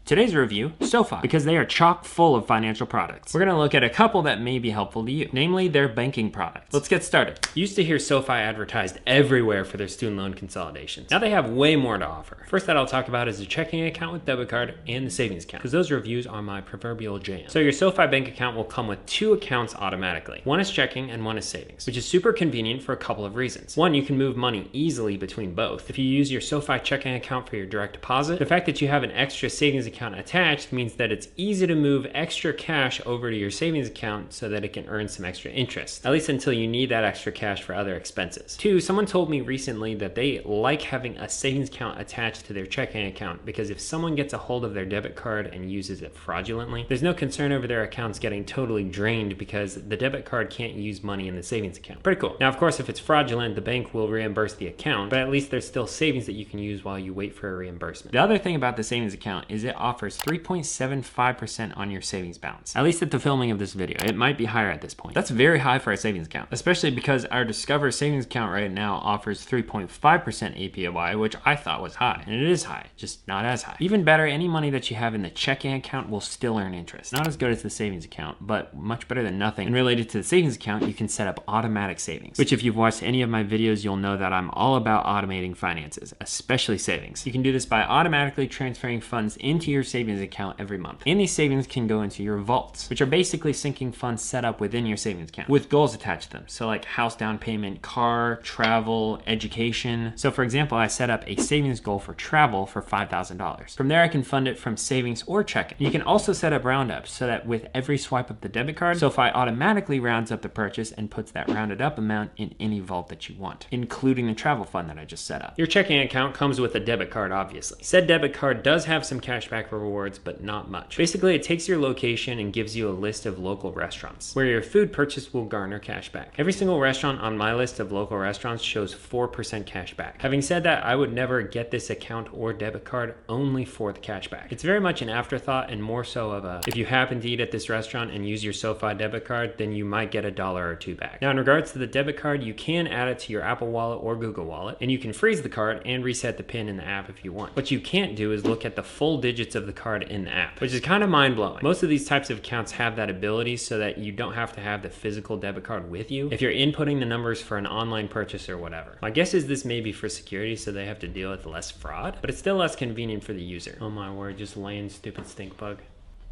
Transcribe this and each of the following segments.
Today's review, SoFi, because they are chock full of financial products. We're gonna look at a couple that may be helpful to you, namely their banking products. Let's get started. You used to hear SoFi advertised everywhere for their student loan consolidations. Now they have way more to offer. First that I'll talk about is the checking account with debit card and the savings account, because those reviews are my proverbial jam. So your SoFi bank account will come with two accounts automatically. One is checking and one is savings, which is super convenient for a couple of reasons. One, you can move money easily between both. If you use your SoFi checking account for your direct deposit, the fact that you have an extra savings account attached means that it's easy to move extra cash over to your savings account so that it can earn some extra interest, at least until you need that extra cash for other expenses. Two, someone told me recently that they like having a savings account attached to their checking account because if someone gets a hold of their debit card and uses it fraudulently, there's no concern over their accounts getting totally drained because the debit card can't use money in the savings account. Pretty cool. Now, of course, if it's fraudulent, the bank will reimburse the account, but at least there's still savings that you can use while you wait for a reimbursement. The other thing about the savings account is it offers 3.75% on your savings balance. At least at the filming of this video. It might be higher at this point. That's very high for a savings account, especially because our Discover savings account right now offers 3.5% APY, which I thought was high. And it is high, just not as high. Even better, any money that you have in the checking account will still earn interest. Not as good as the savings account, but much better than nothing. And related to the savings account, you can set up automatic savings, which if you've watched any of my videos, you'll know that I'm all about automating finances, especially savings. You can do this by automatically transferring funds into your savings account every month. And these savings can go into your vaults, which are basically sinking funds set up within your savings account with goals attached to them. So like house down payment, car, travel, education. So for example, I set up a savings goal for travel for $5,000. From there, I can fund it from savings or checking. You can also set up roundups so that with every swipe of the debit card, SoFi automatically rounds up the purchase and puts that rounded up amount in any vault that you want, including the travel fund that I just set up. Your checking account comes with a debit card, obviously. Said debit card does have some cashback rewards, but not much. Basically, it takes your location and gives you a list of local restaurants where your food purchase will garner cashback. Every single restaurant on my list of local restaurants shows 4% cashback. Having said that, I would never get this account or debit card only for the cashback. It's very much an afterthought and more so of a, if you happen to eat at this restaurant and use your SoFi debit card, then you might get $1 or $2 back. Now, in regards to the debit card, you can add it to your Apple Wallet or Google Wallet, and you can freeze the card and reset the PIN in the app if you want. What you can't do is look at the full digits of the card in the app, which is kind of mind-blowing. Most of these types of accounts have that ability so that you don't have to have the physical debit card with you if you're inputting the numbers for an online purchase or whatever. My guess is this may be for security so they have to deal with less fraud, but it's still less convenient for the user. Oh my word, just laying stupid stink bug.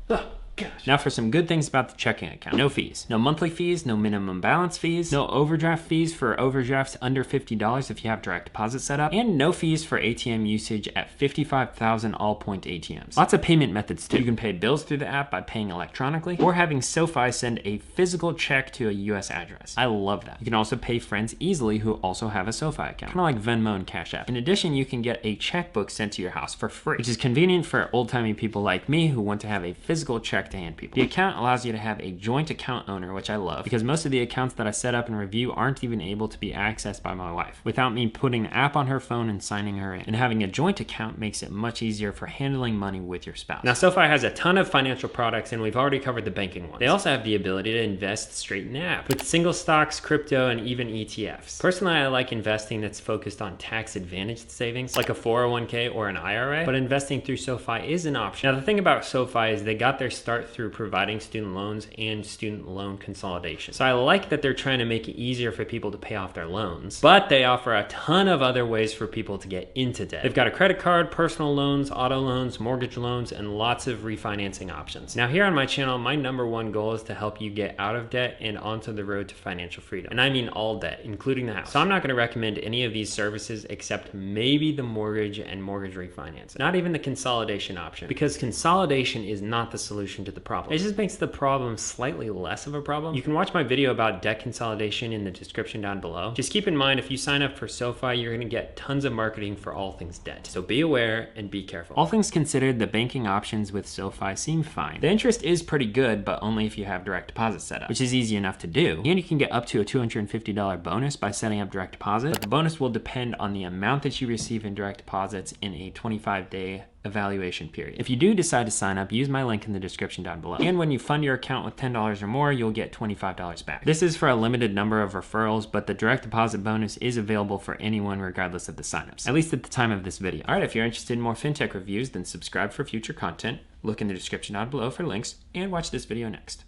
Ugh. Gosh. Now for some good things about the checking account. No fees. No monthly fees, no minimum balance fees, no overdraft fees for overdrafts under $50 if you have direct deposit set up, and no fees for ATM usage at 55,000 all-point ATMs. Lots of payment methods too. You can pay bills through the app by paying electronically, or having SoFi send a physical check to a US address. I love that. You can also pay friends easily who also have a SoFi account, kind of like Venmo and Cash App. In addition, you can get a checkbook sent to your house for free, which is convenient for old-timey people like me who want to have a physical check to hand people. The account allows you to have a joint account owner, which I love, because most of the accounts that I set up and review aren't even able to be accessed by my wife without me putting the app on her phone and signing her in. And having a joint account makes it much easier for handling money with your spouse. Now, SoFi has a ton of financial products, and we've already covered the banking ones. They also have the ability to invest straight in the app with single stocks, crypto, and even ETFs. Personally, I like investing that's focused on tax-advantaged savings, like a 401k or an IRA, but investing through SoFi is an option. Now, the thing about SoFi is they got their start through providing student loans and student loan consolidation. So I like that they're trying to make it easier for people to pay off their loans, but they offer a ton of other ways for people to get into debt. They've got a credit card, personal loans, auto loans, mortgage loans, and lots of refinancing options. Now here on my channel, my #1 goal is to help you get out of debt and onto the road to financial freedom. And I mean all debt, including the house. So I'm not gonna recommend any of these services except maybe the mortgage and mortgage refinance. Not even the consolidation option, because consolidation is not the solution to the problem. It just makes the problem slightly less of a problem. You can watch my video about debt consolidation in the description down below. Just keep in mind, if you sign up for SoFi, you're gonna get tons of marketing for all things debt. So be aware and be careful. All things considered, the banking options with SoFi seem fine. The interest is pretty good, but only if you have direct deposit set up, which is easy enough to do. And you can get up to a $250 bonus by setting up direct deposit, but the bonus will depend on the amount that you receive in direct deposits in a 25-day evaluation period. If you do decide to sign up, use my link in the description down below. And when you fund your account with $10 or more, you'll get $25 back. This is for a limited number of referrals, but the direct deposit bonus is available for anyone regardless of the signups, at least at the time of this video. All right, if you're interested in more fintech reviews, then subscribe for future content, look in the description down below for links, and watch this video next.